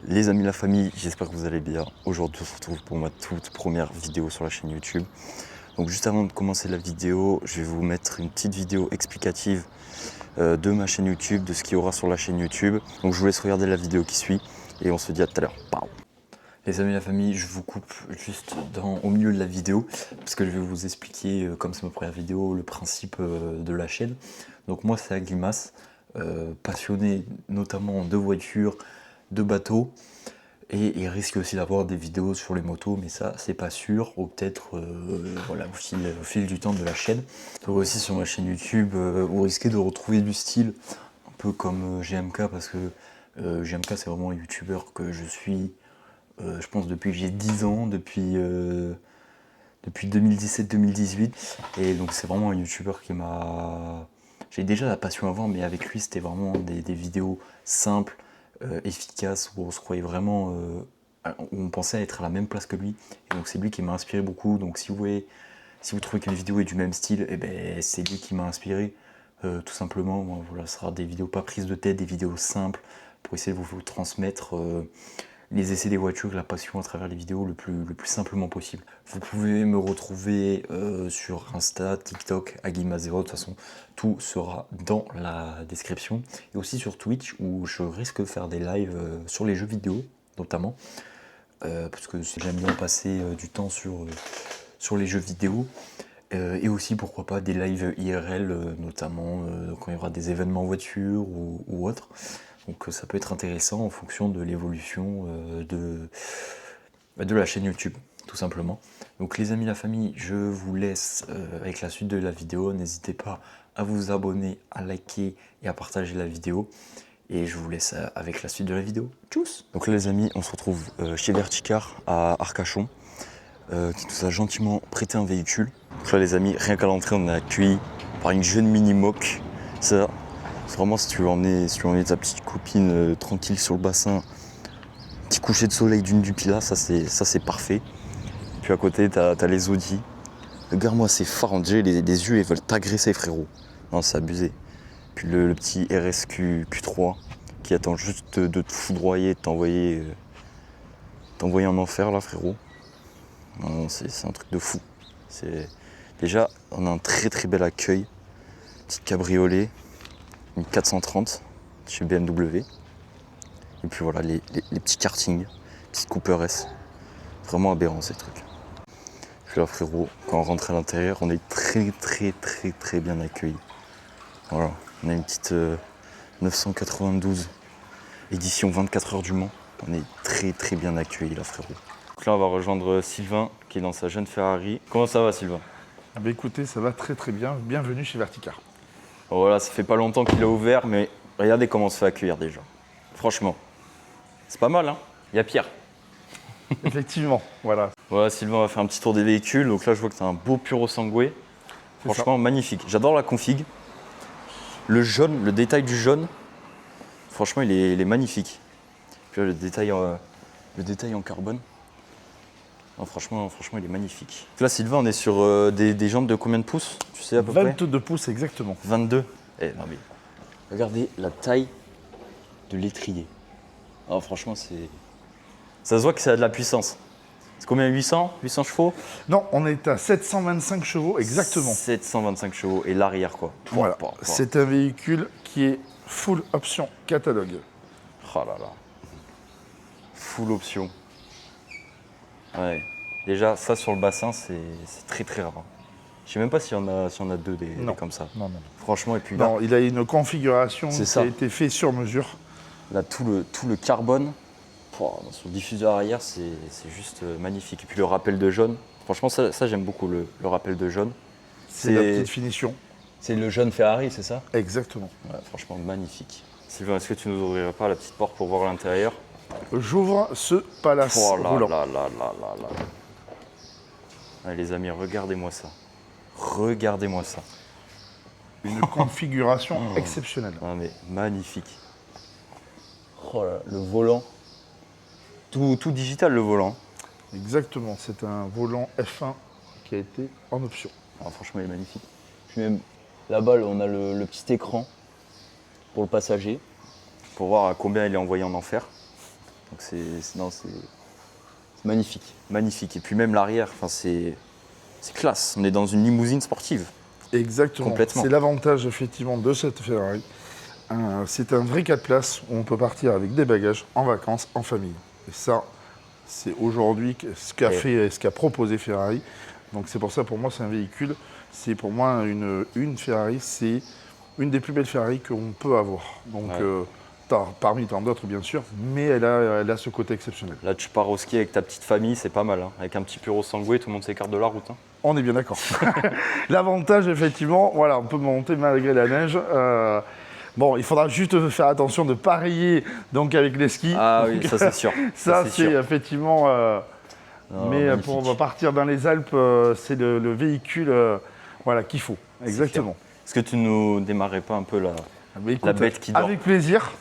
Les amis, la famille, j'espère que vous allez bien. Aujourd'hui, on se retrouve pour ma toute première vidéo sur la chaîne YouTube. Donc juste avant de commencer la vidéo, je vais vous mettre une petite vidéo explicative de ma chaîne YouTube, de ce qu'il y aura sur la chaîne YouTube. Donc je vous laisse regarder la vidéo qui suit et on se dit à tout à l'heure. Les amis, la famille, je vous coupe juste au milieu de la vidéo parce que je vais vous expliquer, comme c'est ma première vidéo, le principe de la chaîne. Donc moi, c'est Aglimas, passionné notamment de voitures, de bateaux. Et il risque aussi d'avoir des vidéos sur les motos, mais ça, c'est pas sûr. Ou peut-être voilà, au fil du temps de la chaîne. Donc aussi sur ma chaîne YouTube, vous risquez de retrouver du style un peu comme GMK, parce que GMK, c'est vraiment un youtubeur que je suis, je pense, depuis que j'ai 10 ans, depuis 2017-2018. Et donc c'est vraiment un youtubeur qui m'a... J'ai déjà la passion avant, mais avec lui, c'était vraiment des vidéos simples, efficaces, où on se croyait vraiment... où on pensait être à la même place que lui. Et donc c'est lui qui m'a inspiré beaucoup. Donc si vous trouvez qu'une vidéo est du même style, eh ben, c'est lui qui m'a inspiré. Tout simplement, voilà, ce sera des vidéos pas prises de tête, des vidéos simples, pour essayer de vous transmettre les essais des voitures, la passion à travers les vidéos le plus simplement possible. Vous pouvez me retrouver sur Insta, TikTok, Agima0, de toute façon, tout sera dans la description. Et aussi sur Twitch, où je risque de faire des lives sur les jeux vidéo, notamment, parce que j'aime bien passer du temps sur les jeux vidéo. Et aussi, pourquoi pas, des lives IRL, notamment quand il y aura des événements voiture ou autres. Donc ça peut être intéressant en fonction de l'évolution de la chaîne YouTube, tout simplement. Donc les amis, la famille, je vous laisse avec la suite de la vidéo. N'hésitez pas à vous abonner, à liker et à partager la vidéo. Et je vous laisse avec la suite de la vidéo. Tchuss! Donc là les amis, on se retrouve chez Verticar à Arcachon, qui nous a gentiment prêté un véhicule. Donc là les amis, rien qu'à l'entrée, on est accueillis par une jeune mini-moque. Ça, c'est vraiment si tu veux emmener ta petite copine tranquille sur le bassin, petit coucher de soleil d'une Dupila, ça c'est parfait. Puis à côté t'as les Audi. Regarde-moi ces phares, déjà les yeux ils veulent t'agresser frérot. Non, c'est abusé. Puis le petit RSQ Q3 qui attend juste de te foudroyer, de t'envoyer en enfer là frérot. Non, c'est un truc de fou. Déjà on a un très très bel accueil. Petite cabriolet, une 430 chez BMW. Et puis voilà, les petits kartings, petits Cooper S. Vraiment aberrant ces trucs. Puis là frérot, quand on rentre à l'intérieur, on est très très très très bien accueillis. Voilà, on a une petite 992 édition 24 heures du Mans. On est très très bien accueillis là frérot. Donc là on va rejoindre Sylvain qui est dans sa jeune Ferrari. Comment ça va Sylvain? Bah écoutez, ça va très très bien. Bienvenue chez Verticar. Bon, voilà, ça fait pas longtemps qu'il a ouvert, mais regardez comment on se fait accueillir déjà. Franchement, c'est pas mal hein. Il y a pire. Effectivement, voilà. Voilà, Sylvain va faire un petit tour des véhicules. Donc là, je vois que tu as un beau Puro Sangue. Franchement, magnifique. J'adore la config. Le jaune, le détail du jaune, franchement, il est magnifique. Puis là, le détail en carbone. Non, franchement, il est magnifique. Donc là, Sylvain, on est sur des jantes de combien de pouces? Tu sais à peu près? 22 pouces exactement. 22. Eh, non mais, regardez la taille de l'étrier. Oh, franchement, ça se voit que ça a de la puissance. C'est combien? 800 chevaux? Non, on est à 725 chevaux exactement. 725 chevaux et l'arrière quoi. Voilà. C'est un véhicule qui est full option catalogue. Oh là là. Full option. Ouais. Déjà, ça sur le bassin, c'est très très rare. Je sais même pas s'il y en a deux des comme ça. Non. Franchement, et puis là, Non, il a une configuration qui a été faite sur mesure. là tout le carbone, sur le diffuseur arrière, c'est juste magnifique. Et puis le rappel de jaune, franchement, ça j'aime beaucoup le rappel de jaune. C'est la petite finition. C'est le jaune Ferrari, c'est ça? Exactement. Ouais, franchement, magnifique. Sylvain, est-ce que tu nous ouvrirais pas la petite porte pour voir l'intérieur? J'ouvre ce Palace roulant. Là. Allez, les amis, regardez-moi ça. Regardez-moi ça. Une configuration exceptionnelle. Ah, mais magnifique. Oh là, le volant. Tout digital, le volant. Exactement, c'est un volant F1 qui a été en option. Ah, franchement, il est magnifique. Puis même là-bas, on a le petit écran pour le passager, pour voir à combien il est envoyé en enfer. Donc non, c'est magnifique, magnifique. Et puis même l'arrière, enfin, c'est classe. On est dans une limousine sportive. Exactement. Complètement. C'est l'avantage effectivement de cette Ferrari. C'est un vrai 4 places où on peut partir avec des bagages en vacances, en famille. Et ça, c'est aujourd'hui ce qu'a proposé Ferrari. Donc c'est pour ça, pour moi, c'est un véhicule. C'est pour moi une Ferrari, c'est une des plus belles Ferrari qu'on peut avoir. Donc parmi tant d'autres, bien sûr, mais elle a ce côté exceptionnel. Là, tu pars au ski avec ta petite famille, c'est pas mal. Hein. Avec un petit Puro Sangue, tout le monde s'écarte de la route. Hein. On est bien d'accord. L'avantage, effectivement, voilà, on peut monter malgré la neige. Bon, il faudra juste faire attention de ne pas rayer donc, avec les skis. Ah donc, oui, ça c'est sûr. Ça, c'est effectivement... mais magnifique. pour partir dans les Alpes, c'est le véhicule voilà, qu'il faut. Exactement. Est-ce que tu nous démarrais pas un peu la bête qui dort? Avec plaisir.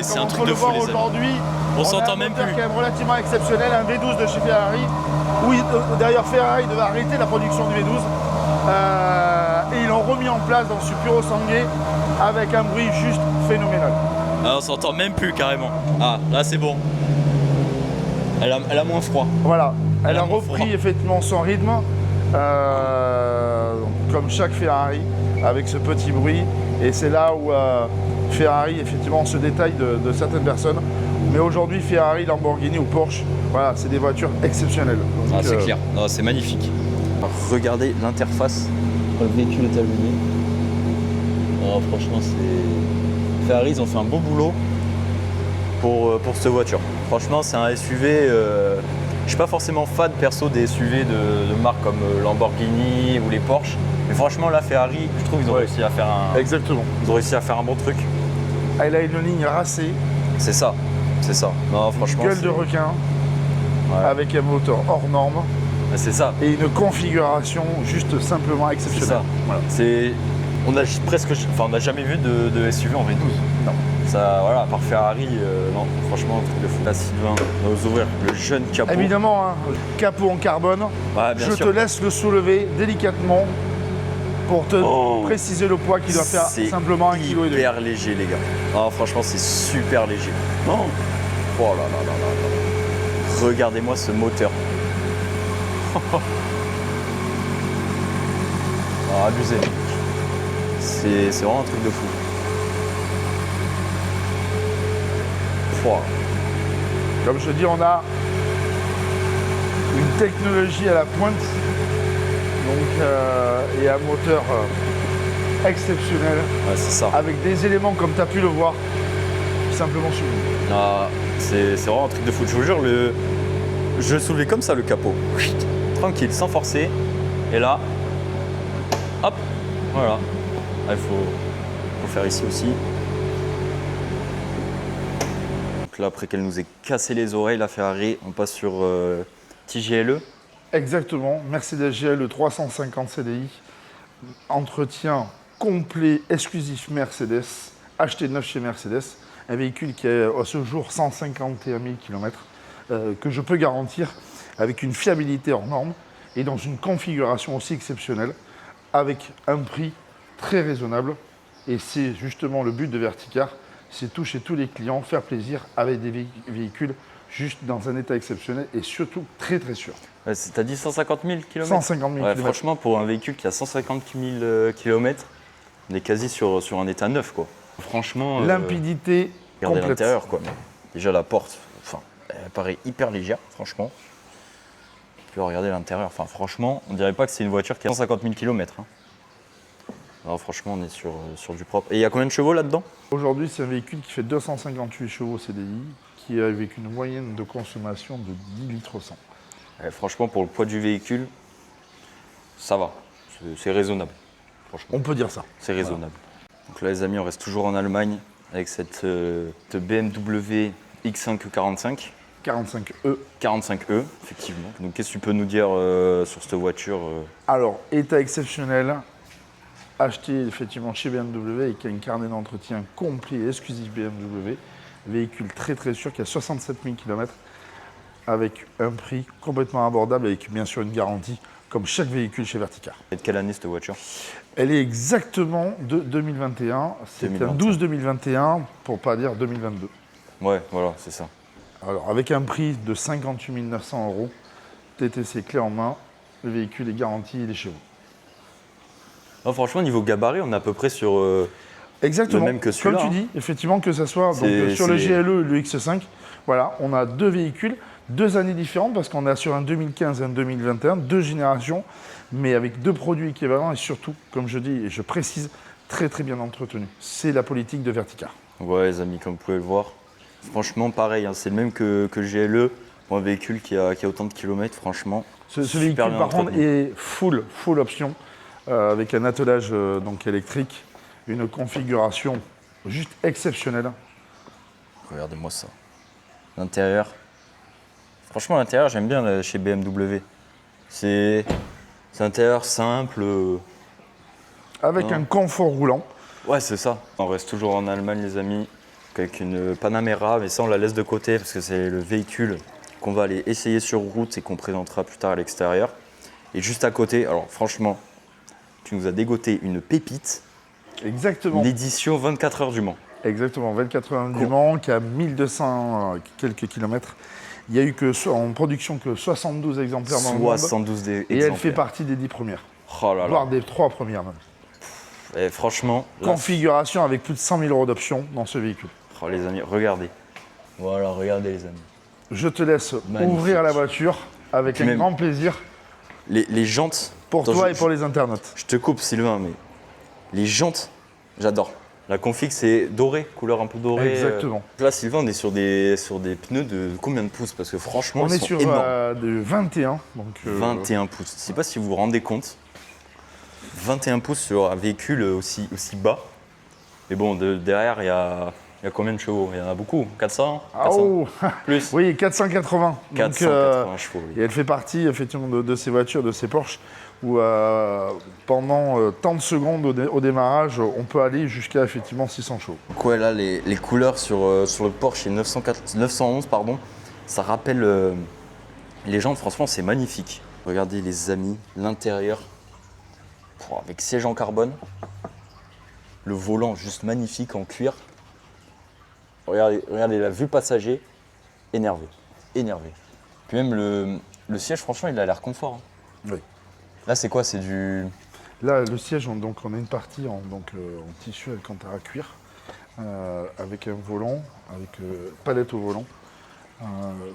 C'est un truc de fou, les amis. Aujourd'hui, On s'entend même plus. C'est quand même relativement exceptionnel, un V12 de chez Ferrari. Oui, d'ailleurs Ferrari devait arrêter la production du V12. Et ils l'ont remis en place dans ce Puro Sangue avec un bruit juste phénoménal. Ah, on s'entend même plus carrément. Ah, là c'est bon. Elle a moins froid. Voilà, elle a moins repris froid. effectivement son rythme, comme chaque Ferrari, avec ce petit bruit. Et c'est là où Ferrari, effectivement, se détaille de certaines personnes. Mais aujourd'hui, Ferrari, Lamborghini ou Porsche, voilà, c'est des voitures exceptionnelles. Donc, c'est clair, c'est magnifique. Regardez l'interface. Le véhicule est allumé. Franchement, c'est. Ferrari, ils ont fait un beau boulot pour cette voiture. Franchement, c'est un SUV. Je suis pas forcément fan perso des SUV de marques comme Lamborghini ou les Porsche. Mais franchement, là, Ferrari, je trouve qu'ils ont réussi à faire Exactement. Ils ont réussi à faire un bon truc. Elle a une ligne racée. C'est ça. Non, franchement. Gueule de requin. Ouais. Avec un moteur hors norme. C'est ça. Et une configuration juste simplement exceptionnelle. C'est ça. Voilà. On n'a jamais vu de SUV en V12. Non. Ça, voilà, à part Ferrari, non, franchement, un truc de fou. Là, Sylvain, on va vous ouvrir le jeune capot. Évidemment, hein, capot en carbone. Ouais, bien sûr. Te laisse le soulever délicatement pour te préciser le poids qui doit faire simplement 1,2 kg. C'est hyper léger, les gars. Non, franchement, c'est super léger. Oh là là. Regardez-moi ce moteur. Abusé. C'est vraiment un truc de fou. Comme je dis, on a une technologie à la pointe donc, et un moteur exceptionnel. Ouais, c'est ça. Avec des éléments, comme tu as pu le voir, simplement sublimes. C'est vraiment un truc de fou. Je vous jure, je soulevais comme ça le capot. Tranquille, sans forcer. Et là, hop, voilà. Il faut faire ici aussi. Donc là, après qu'elle nous ait cassé les oreilles, la Ferrari, on passe sur TGLE. Exactement, Mercedes GLE 350 CDI. Entretien complet, exclusif Mercedes, acheté neuf chez Mercedes. Un véhicule qui a à ce jour 151 000 km, que je peux garantir avec une fiabilité hors norme et dans une configuration aussi exceptionnelle, avec un prix très raisonnable. Et c'est justement le but de Verticar, c'est toucher tous les clients, faire plaisir avec des véhicules juste dans un état exceptionnel et surtout très très sûr. Ouais, t'as dit 150 000 km 150 000 km. Franchement, pour un véhicule qui a 150 000 km, on est quasi sur un état neuf, quoi. Franchement, limpidité regardez complète. l'intérieur, quoi. Déjà la porte, elle paraît hyper légère, franchement. Puis regardez l'intérieur, franchement, on dirait pas que c'est une voiture qui a 150 000 km. Hein. Alors, franchement, on est sur du propre. Et il y a combien de chevaux là-dedans? Aujourd'hui, c'est un véhicule qui fait 258 chevaux CDI, qui est avec une moyenne de consommation de 10 litres 100. Franchement, pour le poids du véhicule, ça va. C'est raisonnable. Franchement. On peut dire ça. C'est raisonnable. Voilà. Donc là, les amis, on reste toujours en Allemagne avec cette BMW X5 45. 45E. 45E, effectivement. Donc, qu'est-ce que tu peux nous dire sur cette voiture Alors, état exceptionnel, acheté effectivement chez BMW et qui a un carnet d'entretien complet et exclusif BMW. véhicule très très sûr qui a 67 000 km avec un prix complètement abordable avec bien sûr une garantie comme chaque véhicule chez Verticar. Et de quelle année cette voiture? Elle est exactement de 2021, c'est 2021. un 12 2021 pour pas dire 2022. Ouais, voilà, c'est ça. Alors avec un prix de 58 900 €, TTC clé en main, le véhicule est garanti, il est chez vous. Non, franchement, niveau gabarit, on est à peu près sur Exactement, le même que celui-là. comme tu dis, effectivement, que ce soit donc, sur le GLE et le X5, voilà, on a deux véhicules, 2 années différentes parce qu'on est sur un 2015 et un 2021, 2 générations, mais avec 2 produits équivalents et surtout, comme je dis et je précise, très très bien entretenus. C'est la politique de Verticar. Ouais, les amis, comme vous pouvez le voir. Franchement, pareil, hein, c'est le même que le GLE. Pour un véhicule qui a autant de kilomètres, franchement. Ce super véhicule, bien par contre, entretenu. est full option, avec un attelage donc électrique, une configuration juste exceptionnelle. Regardez-moi ça. L'intérieur. Franchement, l'intérieur, j'aime bien là, chez BMW. C'est un intérieur simple. Avec un confort roulant. Ouais, c'est ça. On reste toujours en Allemagne, les amis, avec une Panamera, mais ça, on la laisse de côté parce que c'est le véhicule qu'on va aller essayer sur route et qu'on présentera plus tard à l'extérieur. Et juste à côté, alors franchement, tu nous as dégoté une pépite, Exactement. l'édition 24 heures du Mans. Exactement, 24 heures du Mans, qui a 1200 quelques kilomètres. Il y a eu en production que 72 exemplaires dans le monde. 72 Et exemplaires. elle fait partie des 10 premières, Oh là là. voire des 3 premières même. Et franchement, là, Configuration avec plus de 100 000 € d'options dans ce véhicule. oh, les amis, regardez. Voilà, regardez les amis. Je te laisse Magnifique. ouvrir la voiture avec Puis un même- grand plaisir Les jantes. pour Attends, toi je- et pour les internautes. Je te coupe Sylvain, mais les jantes, j'adore. La config c'est doré, couleur un peu dorée. Exactement. Là Sylvain, on est sur des pneus de combien de pouces? Parce que franchement, On ils est sont sur énormes. de 21. Donc, 21 pouces. Je sais pas si vous vous rendez compte. 21 pouces sur un véhicule aussi bas. Mais bon, derrière, il y a combien de chevaux? Il y en a beaucoup. 400? Ah 400 oh plus. Oui, 480. Donc, 480 chevaux. oui. et elle fait partie effectivement de ces voitures, de ces Porsche, où pendant tant de secondes au démarrage, on peut aller jusqu'à effectivement 600 chevaux. Donc ouais, là, les couleurs sur le Porsche 911, pardon, ça rappelle les jantes. Franchement, c'est magnifique. Regardez les amis, l'intérieur, avec siège en carbone. Le volant juste magnifique en cuir. Regardez la vue passager, énervé. Puis même le siège, franchement, il a l'air confort. Hein. Oui. Là, c'est quoi? C'est du... Là, le siège, on a une partie en tissu avec cantara cuir, avec un volant, avec palette au volant,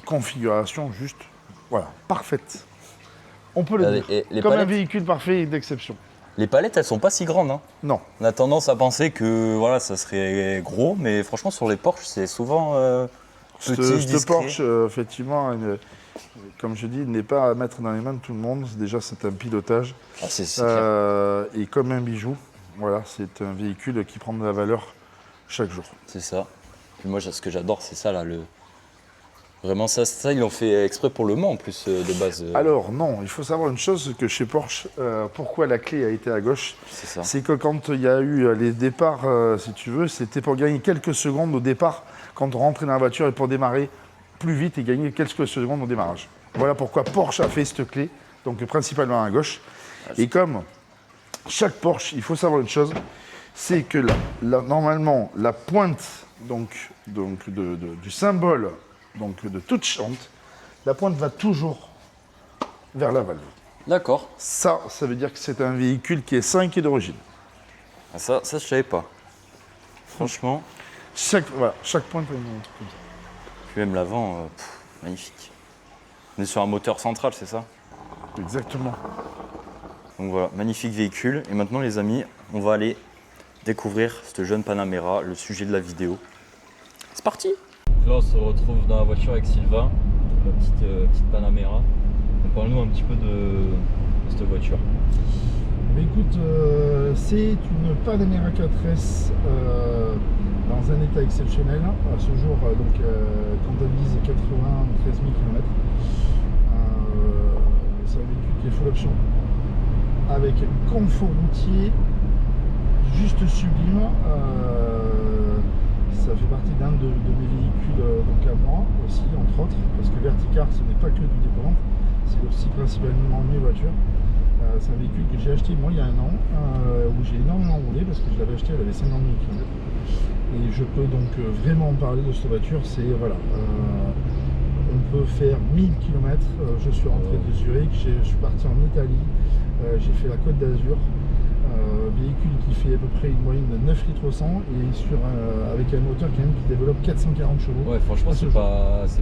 configuration juste, voilà, parfaite. On peut le Regardez, dire. et les Comme un palettes véhicule parfait et d'exception. Les palettes, elles sont pas si grandes. Hein. Non. On a tendance à penser que voilà, ça serait gros, mais franchement, sur les Porsche, c'est souvent petit, Cette discret. Porsche, effectivement, comme je dis, n'est pas à mettre dans les mains de tout le monde. Déjà, c'est un pilotage. Ah, c'est clair. Et comme un bijou, voilà, c'est un véhicule qui prend de la valeur chaque jour. C'est ça. Puis moi, ce que j'adore, c'est ça, là. Vraiment, ça, ils l'ont fait exprès pour le Mans, en plus, de base. Alors, non, il faut savoir une chose, que chez Porsche, pourquoi la clé a été à gauche, C'est ça. c'est que quand il y a eu les départs, si tu veux, c'était pour gagner quelques secondes au départ, quand on rentrait dans la voiture et pour démarrer plus vite et gagner quelques secondes au démarrage. Voilà pourquoi Porsche a fait cette clé, donc principalement à gauche. Et comme chaque Porsche, il faut savoir une chose, c'est que normalement, la pointe du symbole de toute chante, la pointe va toujours vers la valve. D'accord. Ça veut dire que c'est un véhicule qui est sain et qui est d'origine. Ah, ça, je savais pas. Franchement, Chaque pointe va un truc comme ça. puis même l'avant, magnifique. On est sur un moteur central, c'est ça? Exactement. Donc voilà, magnifique véhicule. Et maintenant, les amis, on va aller découvrir ce jeune Panamera, le sujet de la vidéo. C'est parti! Là, on se retrouve dans la voiture avec Sylvain, la petite Panamera. Parle-nous un petit peu de cette voiture. Écoute, c'est une Panamera 4S dans un état exceptionnel. À ce jour, comptabilise 93 000 km. C'est un véhicule qui est full option, avec un confort routier juste sublime. Ça fait partie d'un de mes véhicules donc à moi aussi, entre autres, parce que Verticar, ce n'est pas que du dépôt-vente, c'est aussi principalement mes voitures. C'est un véhicule que j'ai acheté moi il y a un an, où j'ai énormément roulé parce que je l'avais acheté, elle avait 50 000 km. Et je peux donc vraiment parler de cette voiture. C'est voilà, on peut faire 1000 km. Je suis rentré de Zurich, je suis parti en Italie, j'ai fait la Côte d'Azur. Véhicule qui fait à peu près une moyenne de 9 litres au 100 et avec un moteur quand même qui développe 440 chevaux. Ouais, franchement, c'est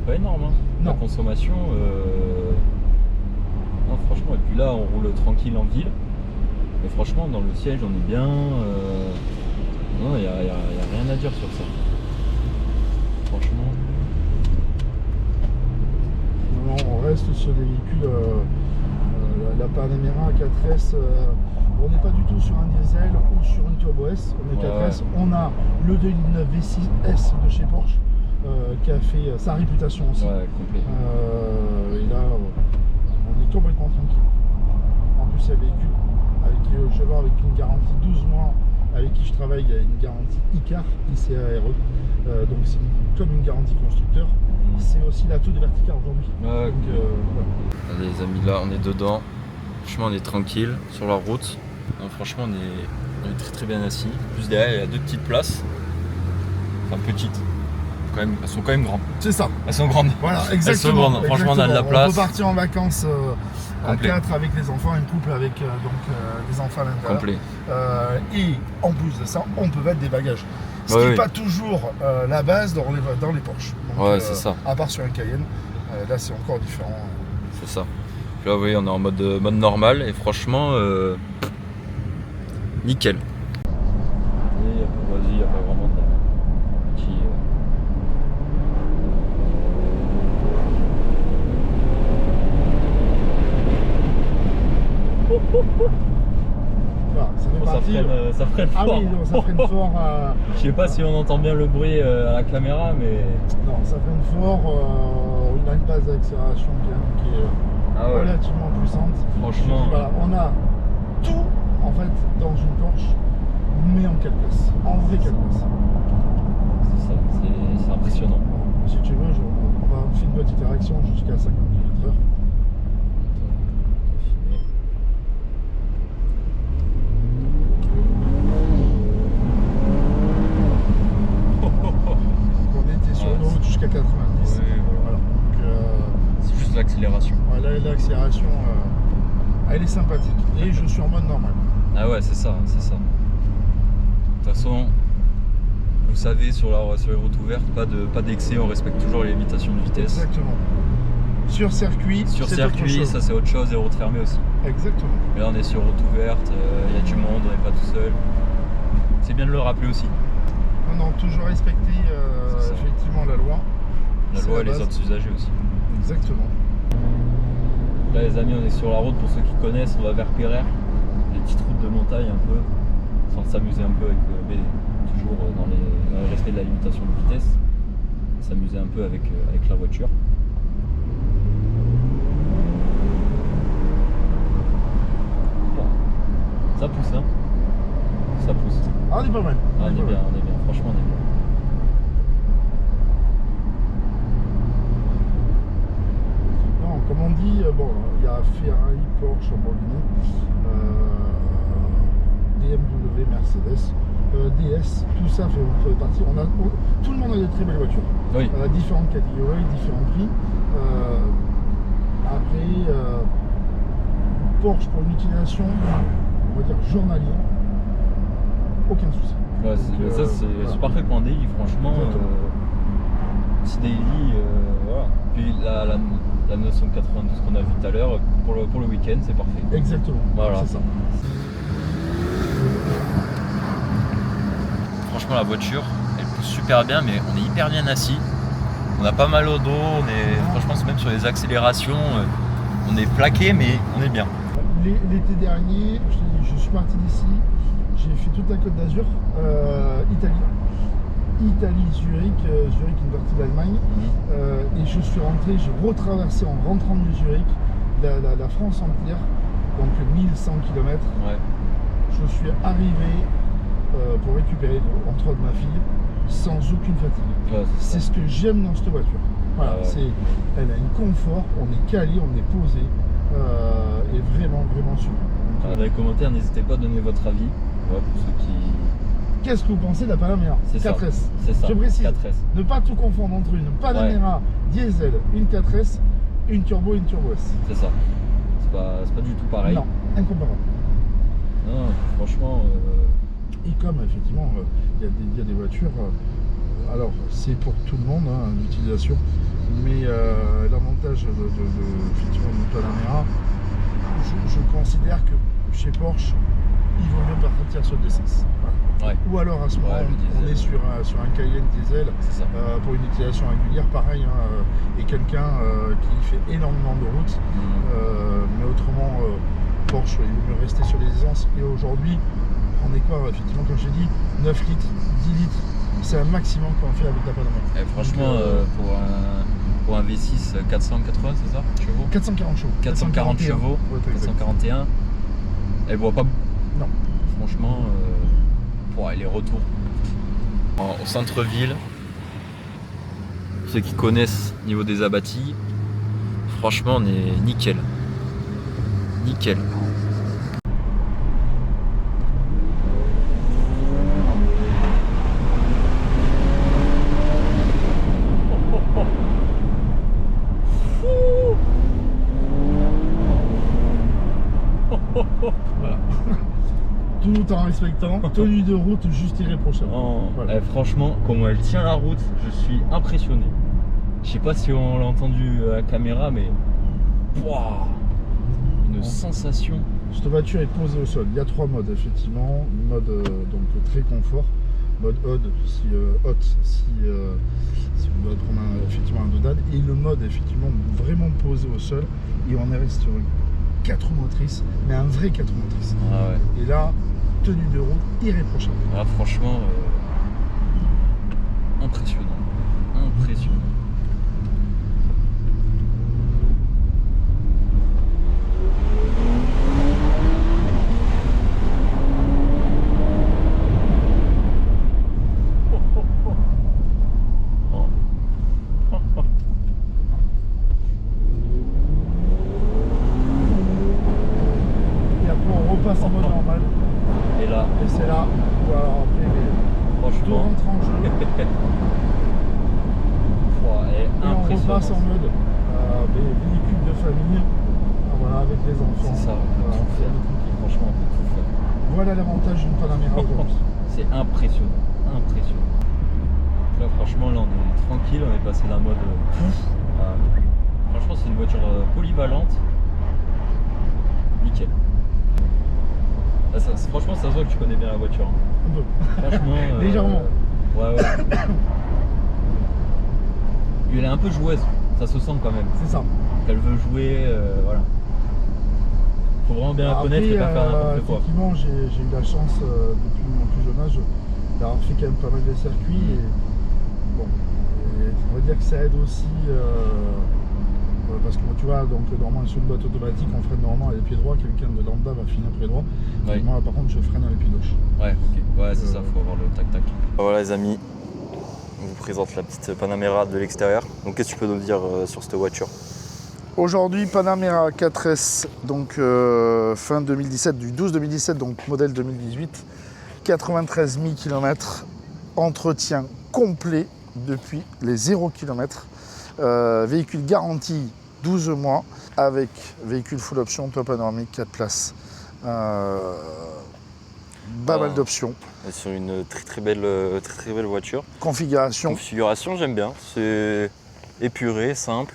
pas énorme. Hein. La consommation. Non, franchement, et puis là, on roule tranquille en ville. Mais franchement, dans le siège, on est bien. Non, il n'y a rien à dire sur ça. Franchement. Non, on reste sur des véhicules. La Panamera 4S. On n'est pas du tout sur un diesel ou sur une Turbo S, on est 4S. On a le 2.9 V6S de chez Porsche qui a fait sa réputation aussi. Ouais, complet. Et là, on est complètement tranquille. En plus, c'est un véhicule avec, je vais voir, avec une garantie 12 mois, avec qui je travaille, il y a une garantie ICAR, ICARE. Donc c'est comme une garantie constructeur. C'est aussi l'atout de Verticar aujourd'hui. Ouais, donc, voilà. Allez, les amis, là, on est dedans. Franchement, on est tranquille sur la route. Non, franchement, on est très très bien assis. Plus derrière, il y a 2 petites places. Enfin, petites. Elles sont quand même grandes. C'est ça. Elles sont grandes. Voilà, exactement. Elles sont grandes. Franchement, on a de la place. On peut partir en vacances à 4 avec les enfants, un couple avec des enfants à l'intérieur. Complet. Et en plus de ça, on peut mettre des bagages. Ce qui n'est pas toujours la base dans les Porsche. Donc, ouais, c'est ça. À part sur un Cayenne, là c'est encore différent. C'est ça. Là, vous voyez, on est en mode normal et franchement, nickel. Vas-y, il n'y a pas vraiment de petit. Voilà, ça freine fort. Ah oui, non, ça freine fort. Je sais pas si on entend bien le bruit à la caméra, mais. Non, ça freine fort. On a une base d'accélération qui est relativement puissante. Franchement. Voilà, on a tout en fait dans une Porsche, mais en 4 places. En vrai 4 places. C'est ça, c'est impressionnant. Si tu veux, on va faire une petite réaction jusqu'à 50 km/h. Jusqu'à 90. Oui, voilà. C'est juste l'accélération. Voilà, l'accélération, elle est sympathique. Et je suis en mode normal. Ah ouais, c'est ça, c'est ça. De toute façon, vous savez, sur les routes ouvertes, pas d'excès, on respecte toujours les limitations de vitesse. Exactement. Sur circuit, ça c'est autre chose, et routes fermées aussi. Exactement. Mais là on est sur route ouverte, il y a du monde, on n'est pas tout seul. C'est bien de le rappeler aussi. Non, toujours respecter effectivement la loi. La loi et les autres usagers aussi. Exactement. Là les amis, on est sur la route, pour ceux qui connaissent, on va vers Pereire. Des petites routes de montagne un peu, sans s'amuser un peu avec, mais toujours dans le respect de la limitation de vitesse. S'amuser un peu avec la voiture. Ça pousse, hein. Ça pousse. Ah, on est pas mal. On est bien, franchement on est bien. Non, comme on dit, bon, il y a Ferrari, Porsche, Lamborghini, BMW, Mercedes, DS, tout ça fait partie. Tout le monde a des très belles voitures. Oui. Différentes catégories, différents prix. Après, Porsche pour une utilisation, on va dire journalière, aucun souci. Ouais, c'est parfait pour un daily, franchement. Petit daily, voilà. Puis la 992 qu'on a vu tout à l'heure, pour le week-end, c'est parfait. Exactement, voilà. C'est ça. Franchement, la voiture, elle pousse super bien, mais on est hyper bien assis. On a pas mal au dos, franchement, c'est même sur les accélérations, on est plaqué, mais on est bien. L'été dernier, je suis parti d'ici, j'ai fait toute la Côte d'Azur, Italie, Zurich, une partie d'Allemagne, et je suis rentré, j'ai retraversé en rentrant de Zurich la France entière, donc 1100 km. Ouais. Je suis arrivé pour récupérer entre autres ma fille, sans aucune fatigue. Ouais, C'est ce que j'aime dans cette voiture. Voilà, Ah ouais. elle a un confort, on est calé, on est posé, et vraiment, vraiment super. Dans les commentaires, n'hésitez pas à donner votre avis. Ouais, pour ceux qui. Qu'est-ce que vous pensez de la Panamera C'est ça. 4S? C'est ça. Je précise, 4S. ne pas tout confondre entre une Panamera diesel, une 4S, une turbo et une turbo S. C'est ça. C'est pas du tout pareil. Non, incomparable. Non, franchement. Et comme effectivement, il y a des voitures, alors c'est pour tout le monde, hein, l'utilisation, mais l'avantage effectivement d'une Panamera, je considère que chez Porsche, il vaut mieux partir sur de l'essence. Voilà. Ouais. Ou alors à ce moment, le on diesel. est sur un Cayenne diesel C'est ça. pour une utilisation régulière, pareil, hein, et quelqu'un qui fait énormément de route, mais autrement, Porsche, il vaut mieux rester sur les essences. Et aujourd'hui, on est quoi, effectivement, comme j'ai dit, 9 litres, 10 litres, c'est un maximum qu'on fait avec la Panamera. Et franchement, Donc, pour un V6 480, c'est ça, chevaux 440 chevaux. 440 chevaux, Ouais, t'as exact. 441. Elle boit pas. Non. Franchement, pour les retours. Au centre-ville, ceux qui connaissent niveau des abattis, franchement, on est nickel. Nickel. Voilà. Tout en respectant, tenue de route juste irréprochable. Non, Voilà. franchement, comment elle tient la route, je suis impressionné. Je sais pas si on l'a entendu à la caméra, mais Wouah, une sensation. Cette voiture est posée au sol. Il y a 3 modes effectivement. Mode donc très confort, mode hot si si on doit prendre effectivement un dodane, et le mode effectivement vraiment posé au sol. Et on est resté sur 4 roues motrices, mais un vrai 4 roues motrices. Ah ouais. Et là, tenue de route irréprochable. Ah, franchement, impressionnant. Impressionnant. Et après on repasse en mode normal. Et là, Et c'est là où alors après tout franchement, rentre en jeu. elle est Et on repasse en impressionnante. mode véhicule de famille. Ah, voilà, avec les enfants. C'est ça, on peut Voilà, tout faire. Franchement, on peut tout faire. voilà l'avantage d'une Panamera aujourd'hui. C'est impressionnant, impressionnant. Là, franchement, là, on est tranquille, on est passé d'un mode. Franchement, c'est une voiture polyvalente. Nickel. Là, franchement, ça se voit que tu connais bien la voiture. Hein. Un peu. Franchement. Légèrement. Ouais, ouais. Puis elle est un peu joueuse, ça se sent quand même. C'est ça. Qu'elle veut jouer, voilà. Faut vraiment bien la connaître et pas faire n'importe quoi. Effectivement, j'ai eu la chance depuis mon plus jeune âge d'avoir fait quand même pas mal de circuits. Et, bon, et on va dire que ça aide aussi parce que tu vois, donc normalement sur une boîte automatique, on freine normalement à les pieds droits, quelqu'un de lambda va finir pied droit. Ouais. Et moi par contre je freine à les pieds gauche. Ouais, ok. Ouais, c'est ça, faut avoir le tac-tac. Voilà les amis, on vous présente la petite Panamera de l'extérieur. Donc qu'est-ce que tu peux nous dire sur cette voiture? Aujourd'hui, Panamera 4S, donc fin 2017, du 12 2017, donc modèle 2018, 93 000 km, entretien complet depuis les 0 km, véhicule garanti 12 mois, avec véhicule full option, toit panoramique, 4 places, pas mal d'options. Sur une très belle voiture. Configuration, Configuration, j'aime bien, c'est épuré, simple.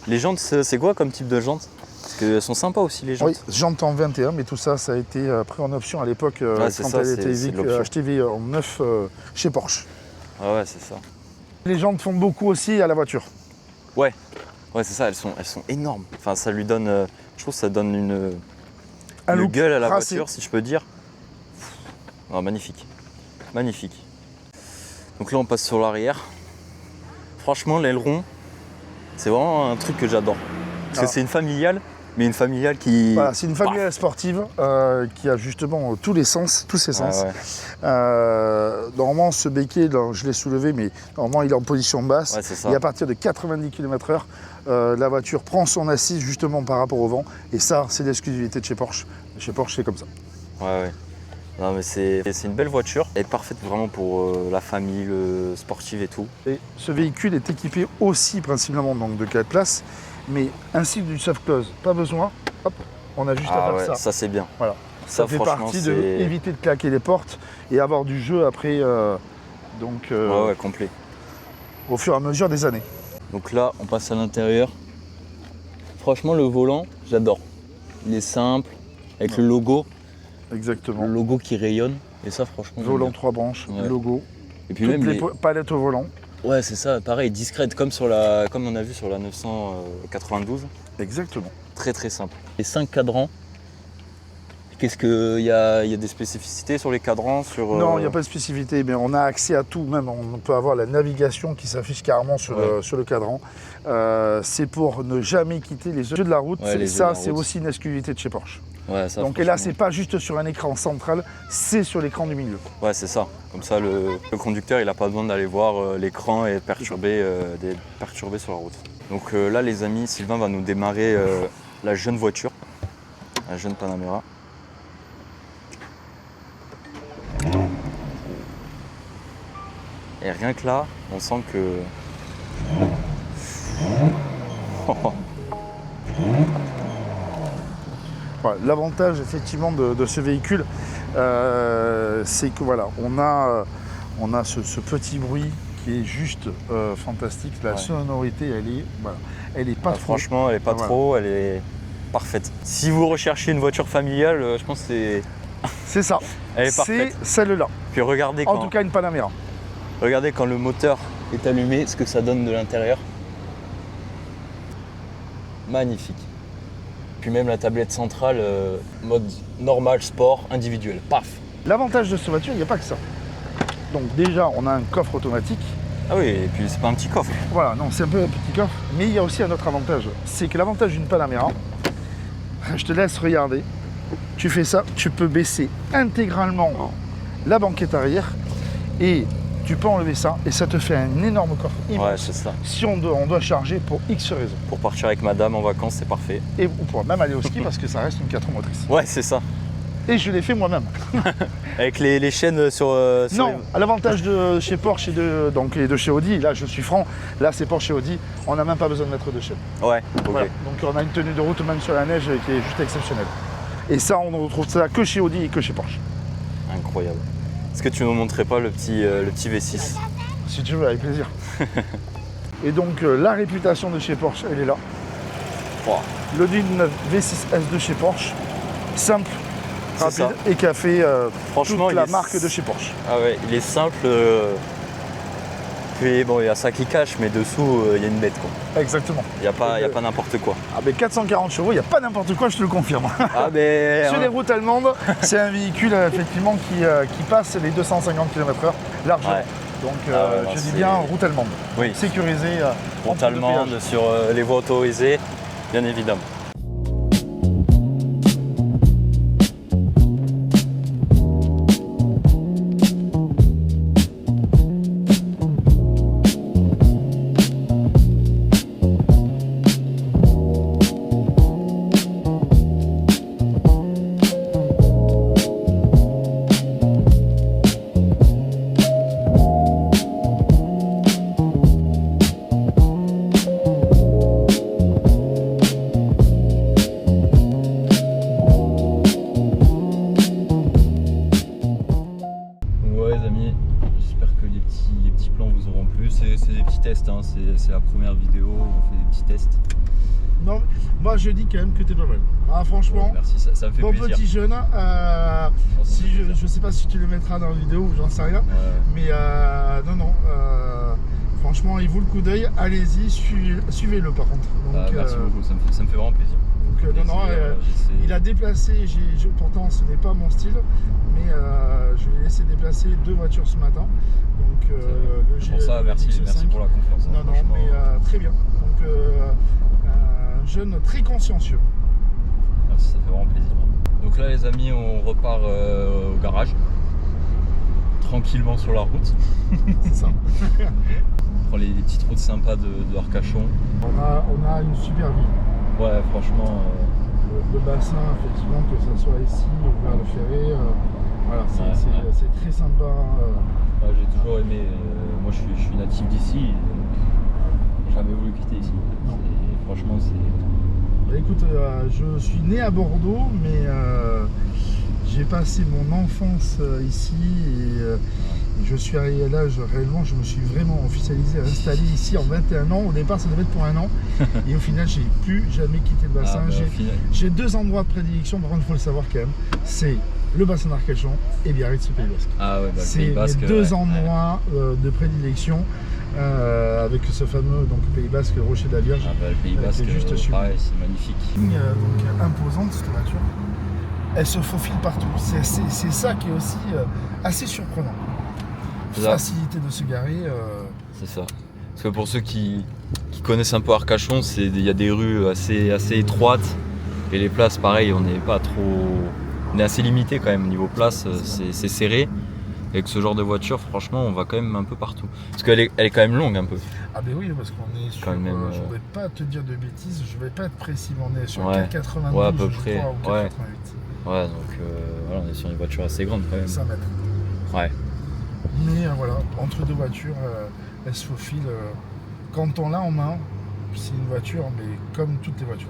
Les jantes, c'est quoi comme type de jantes? Parce qu'elles sont sympas aussi les jantes. oui, jantes en 21, mais tout ça, ça a été pris en option à l'époque c'est quand ça, elle c'est était de l'option. achetée en neuf chez Porsche. Ah ouais, c'est ça. Les jantes font beaucoup aussi à la voiture. Ouais, c'est ça, elles sont énormes. Enfin, ça lui donne, je trouve que ça donne une look gueule à la tracé. voiture, si je peux dire. Ah, magnifique, magnifique. Donc là, on passe sur l'arrière. Franchement, l'aileron, c'est vraiment un truc que j'adore. Parce que c'est une familiale, Mais une familiale qui... Voilà, c'est une familiale sportive qui a justement tous ses sens. Normalement, ce béquet, je l'ai soulevé, mais normalement, il est en position basse. Ouais, c'est ça. Et à partir de 90 km/h, la voiture prend son assise justement par rapport au vent. Et ça, c'est l'exclusivité de chez Porsche. Chez Porsche, c'est comme ça. Ouais. Non, mais c'est une belle voiture. Elle est parfaite vraiment pour la famille, le sportive et tout. Et ce véhicule est équipé aussi principalement donc, de 4 places, mais ainsi que du soft close. Pas besoin, hop, on a juste à faire ça. Ça c'est bien. Voilà. Ça fait partie d'éviter de claquer les portes et avoir du jeu après, ouais, complet. Au fur et à mesure des années. Donc là, on passe à l'intérieur. Franchement, le volant, j'adore. Il est simple, avec le logo. Exactement. Le logo qui rayonne. Et ça, franchement. Volant 3 branches, logo. Et puis toutes même les palettes au volant. Ouais, c'est ça, pareil, discrète, comme on a vu sur la 992. Exactement. Très très simple. Les 5 cadrans. Qu'est-ce qu'il y a Il y a des spécificités sur les cadrans Non, il n'y a pas de spécificité, mais on a accès à tout. Même on peut avoir la navigation qui s'affiche carrément sur le cadran. C'est pour ne jamais quitter les yeux de la route. Et ça, c'est aussi une exclusivité de chez Porsche. Ouais, ça, donc et là, c'est pas juste sur un écran central, c'est sur l'écran du milieu. Ouais, c'est ça. Comme ça, le conducteur, il n'a pas besoin d'aller voir l'écran et perturber sur la route. Donc là, les amis, Sylvain va nous démarrer la jeune voiture, la jeune Panamera. Et rien que là, on sent que... Voilà, l'avantage effectivement de ce véhicule, c'est que voilà, on a ce petit bruit qui est juste fantastique. La sonorité, elle est pas trop. Franchement, elle est pas trop, elle est parfaite. Si vous recherchez une voiture familiale, je pense que c'est ça. Elle est parfaite. C'est celle-là. Puis regardez en tout cas, une Panamera. Regardez quand le moteur est allumé, ce que ça donne de l'intérieur. Magnifique. Puis même la tablette centrale, mode normal, sport, individuel. Paf. L'avantage de cette voiture, il n'y a pas que ça. Donc déjà, on a un coffre automatique. Ah oui, et puis c'est pas un petit coffre. Voilà, non, c'est un peu un petit coffre. Mais il y a aussi un autre avantage. C'est que l'avantage d'une Panamera, je te laisse regarder. Tu fais ça, tu peux baisser intégralement la banquette arrière et tu peux enlever ça et ça te fait un énorme coffre immense. Ouais, c'est ça. Si on doit charger pour X raisons. Pour partir avec madame en vacances, c'est parfait. Et on pourra même aller au ski parce que ça reste une 4 roues motrices. Ouais, c'est ça. Et je l'ai fait moi-même. Avec les chaînes sur non, à l'avantage de chez Porsche et de chez Audi, là je suis franc, là c'est Porsche et Audi, on n'a même pas besoin de mettre de chaîne. Ouais, ok. Voilà. Donc on a une tenue de route même sur la neige qui est juste exceptionnelle. Et ça, on ne retrouve ça que chez Audi et que chez Porsche. Incroyable. Est-ce que tu ne nous montrerais pas le petit V6 ? Si tu veux, avec plaisir. Et donc la réputation de chez Porsche, elle est là. Wow. Le 19 V6S de chez Porsche, simple, rapide et qui a fait toute la marque de chez Porsche. Ah ouais, il est simple. Puis bon, il y a ça qui cache, mais dessous, il y a une bête quoi. Exactement. Il n'y a pas n'importe quoi. Ah ben 440 chevaux, il n'y a pas n'importe quoi, je te le confirme. Ah ben... Sur les routes allemandes, c'est un véhicule effectivement qui passe les 250 km/h largement. Ouais. Donc je dis bien route allemande. Oui. Sécurisée. Route allemande sur les voies autorisées, bien évidemment. C'est la première vidéo où on fait des petits tests. Non, moi je dis quand même que t'es pas mal. Ah, franchement, ouais, merci, ça me fait bon plaisir. Petit jeune, si je sais pas si tu le mettras dans la vidéo ou j'en sais rien, mais non, franchement il vaut le coup d'œil, allez-y, suivez-le par contre. Donc, merci beaucoup, ça me fait vraiment plaisir. Donc il a déplacé, pourtant ce n'est pas mon style, mais je lui ai laissé déplacer 2 voitures ce matin. Donc le pour ça, merci pour la confiance. Non, mais très bien. Donc un jeune très consciencieux. ça fait vraiment plaisir. Donc là les amis, on repart au garage, tranquillement sur la route. C'est ça. On prend les petites routes sympas de Arcachon. On a une super vue. Ouais, franchement, Le bassin, effectivement, que ce soit ici ou vers le Ferré, voilà, c'est très sympa. ouais, j'ai toujours aimé. Moi je suis natif d'ici, j'ai jamais voulu quitter ici. Non. Franchement, c'est. Bah, écoute, je suis né à Bordeaux, mais j'ai passé mon enfance ici et je suis arrivé à l'âge, réellement, je me suis vraiment officialisé, installé ici en 21 ans. Au départ, ça devait être pour un an. Et au final, j'ai plus jamais quitté le bassin. J'ai 2 endroits de prédilection, par contre, il faut le savoir quand même. C'est le bassin d'Arcachon et Biarritz, le Pays Basque. Ah ouais, bah, c'est le Pays Basque, mes 2 endroits de prédilection. Avec ce fameux Pays Basque, le Rocher de la Vierge. Ah bah, le Pays Basque, c'est juste super. pareil, c'est magnifique. Donc imposante cette voiture. Elle se faufile partout. C'est ça qui est aussi assez surprenant. Facilité de se garer. C'est ça. Parce que pour ceux qui connaissent un peu Arcachon, il y a des rues assez étroites. Et les places, pareil, on n'est pas trop. On est assez limité quand même niveau place, c'est serré. Avec ce genre de voiture, franchement, on va quand même un peu partout. Parce qu'elle est quand même longue un peu. Ah ben oui, parce qu'on est sur, quand même, je voudrais pas te dire de bêtises, je vais pas être précis, mais on est sur ouais. 4,92 ouais, à peu près. Je crois, ou 4,88. Ouais, donc voilà, on est sur une voiture assez grande quand même. 5 mètres. Ouais. Mais voilà, entre 2 voitures, elle se faufile. Quand on l'a en main, c'est une voiture, mais comme toutes les voitures.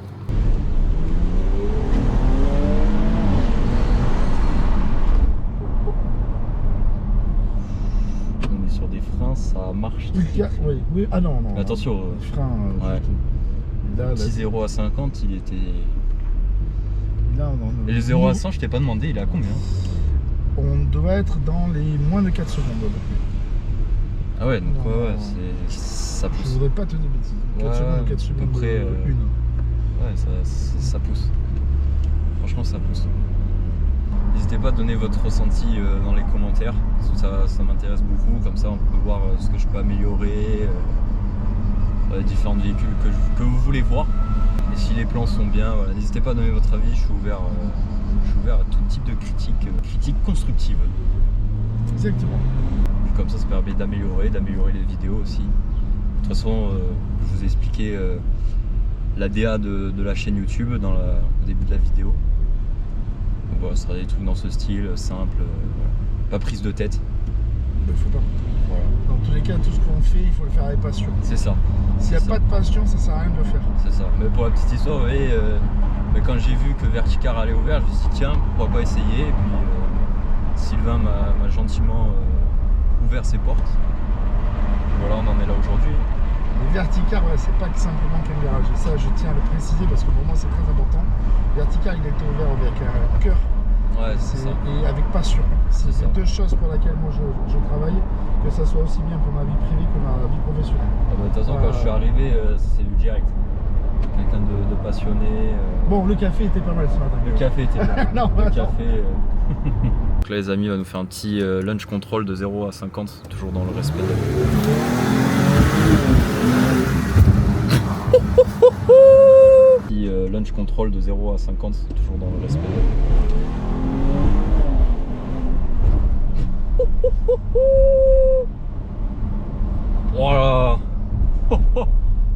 On est sur des freins, ça marche. Oui. Ah non. Mais attention, frein. ouais. Le petit 0 à 50, il était. Là, non. Et le 0 à 100, je t'ai pas demandé, il est à combien? On doit être dans les moins de 4 secondes. Ah ouais, donc non, ouais, ça Je pousse. voudrais pas te dire de bêtises. 4 secondes, 4 secondes. À peu près. Ouais, ça pousse. Franchement, ça pousse. N'hésitez pas à donner votre ressenti dans les commentaires, parce que ça m'intéresse beaucoup. Comme ça, on peut voir ce que je peux améliorer, les différents véhicules que vous voulez voir. Et si les plans sont bien, voilà, n'hésitez pas à donner votre avis. Je suis ouvert à tout type de critiques constructives. Exactement. Puis comme ça permet d'améliorer les vidéos aussi. De toute façon, je vous ai expliqué la DA de la chaîne YouTube au début de la vidéo. Donc voilà, ce sera des trucs dans ce style, simple, voilà. Pas prise de tête. Il faut pas. Voilà. Dans tous les cas, tout ce qu'on fait, il faut le faire avec passion. C'est ça. S'il n'y a pas de passion, ça sert à rien de le faire. C'est ça. Mais pour la petite histoire, vous voyez, quand j'ai vu que Verticar allait ouvert, je me suis dit tiens, pourquoi pas essayer. Et puis Sylvain m'a gentiment ouvert ses portes. Voilà, on en est là aujourd'hui. Les Verticar, c'est pas que simplement qu'un garage. Et ça, je tiens à le préciser parce que pour moi, c'est très important. Verticar, il a été ouvert avec un cœur. Ouais, c'est ça. Et avec passion. C'est ça. 2 choses pour lesquelles moi je travaille, que ça soit aussi bien pour ma vie privée que ma vie professionnelle. Ah bah, de toute façon, quand je suis arrivé, c'est du direct. Quelqu'un de passionné. Bon, le café était pas mal ce matin. Le café était bon. Non, le attends. café. Donc là, les amis, on va nous faire un petit lunch control de 0 à 50, toujours dans le respect Petit lunch control de 0 à 50, toujours dans le respect Voilà.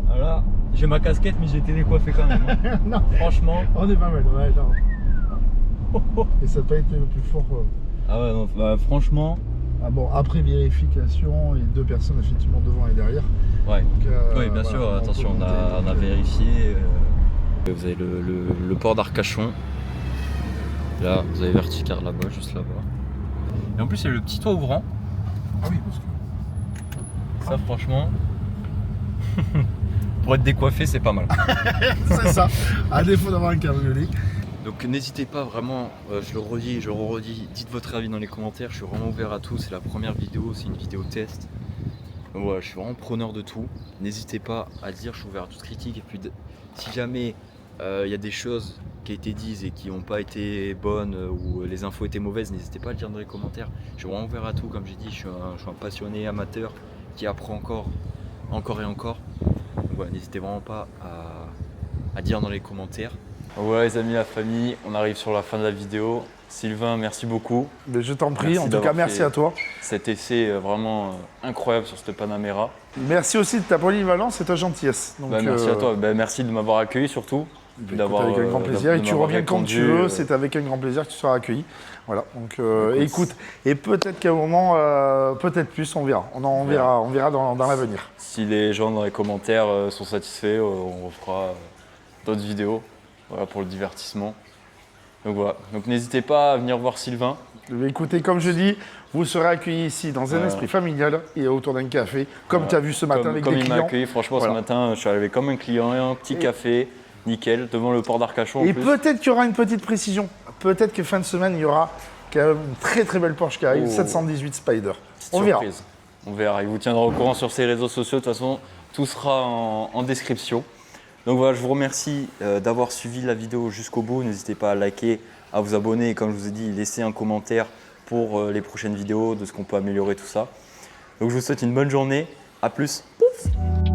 Voilà. J'ai ma casquette, mais j'ai été décoiffé quand même. Hein. Non, Franchement. on est pas mal, ouais, non. Et ça n'a pas été le plus fort. Ah ouais, non, bah, franchement. Ah bon, après vérification, et 2 personnes effectivement devant et derrière. Ouais. Donc, Oui, bien voilà, sûr, attention, on a vérifié. Vous avez le port d'Arcachon. Là, vous avez Verticar là-bas, juste là-bas. Et en plus, il y a le petit toit ouvrant. Ah oui, parce que. Ça, franchement, pour être décoiffé, c'est pas mal. C'est ça, à défaut d'avoir un cabriolet. Donc n'hésitez pas vraiment, je le redis, je le redis, dites votre avis dans les commentaires, je suis vraiment ouvert à tout, c'est la première vidéo, c'est une vidéo test. Donc voilà, je suis vraiment preneur de tout. N'hésitez pas à dire, je suis ouvert à toute critique. Et puis si jamais il y a des choses qui ont été dites et qui n'ont pas été bonnes ou les infos étaient mauvaises, n'hésitez pas à le dire dans les commentaires. Je suis vraiment ouvert à tout, comme j'ai dit, je suis un passionné amateur qui apprend encore et encore. Donc voilà, n'hésitez vraiment pas à dire dans les commentaires. Ouais les amis, la famille, on arrive sur la fin de la vidéo. Sylvain, merci beaucoup. Mais je t'en prie, Merci en tout d'avoir cas, merci fait à toi. Cet essai vraiment incroyable sur cette Panamera. Merci aussi de ta polyvalence et ta gentillesse. Donc, Merci à toi, merci de m'avoir accueilli surtout. Écoute, avec un grand plaisir. Et tu reviens quand tu veux, c'est avec un grand plaisir que tu seras accueilli. Voilà, donc écoute, et peut-être qu'à un moment, peut-être plus, on verra. On verra dans l'avenir. Si les gens dans les commentaires sont satisfaits, on refera d'autres vidéos voilà, pour le divertissement. Donc voilà, donc n'hésitez pas à venir voir Sylvain. Écoutez, comme je dis, vous serez accueillis ici dans un esprit familial et autour d'un café, comme tu as vu ce matin avec des clients. Comme il m'a accueilli, franchement, ce matin, je suis arrivé comme un client, un petit café, nickel, devant le port d'Arcachon. Et peut-être qu'il y aura une petite précision. Peut-être que fin de semaine, il y aura quand même une très très belle Porsche qui arrive, 718 Spider. On verra. On verra, il vous tiendra au courant sur ses réseaux sociaux. De toute façon, tout sera en description. Donc voilà, je vous remercie d'avoir suivi la vidéo jusqu'au bout. N'hésitez pas à liker, à vous abonner et comme je vous ai dit, laissez un commentaire pour les prochaines vidéos, de ce qu'on peut améliorer, tout ça. Donc je vous souhaite une bonne journée. À plus. Pouf.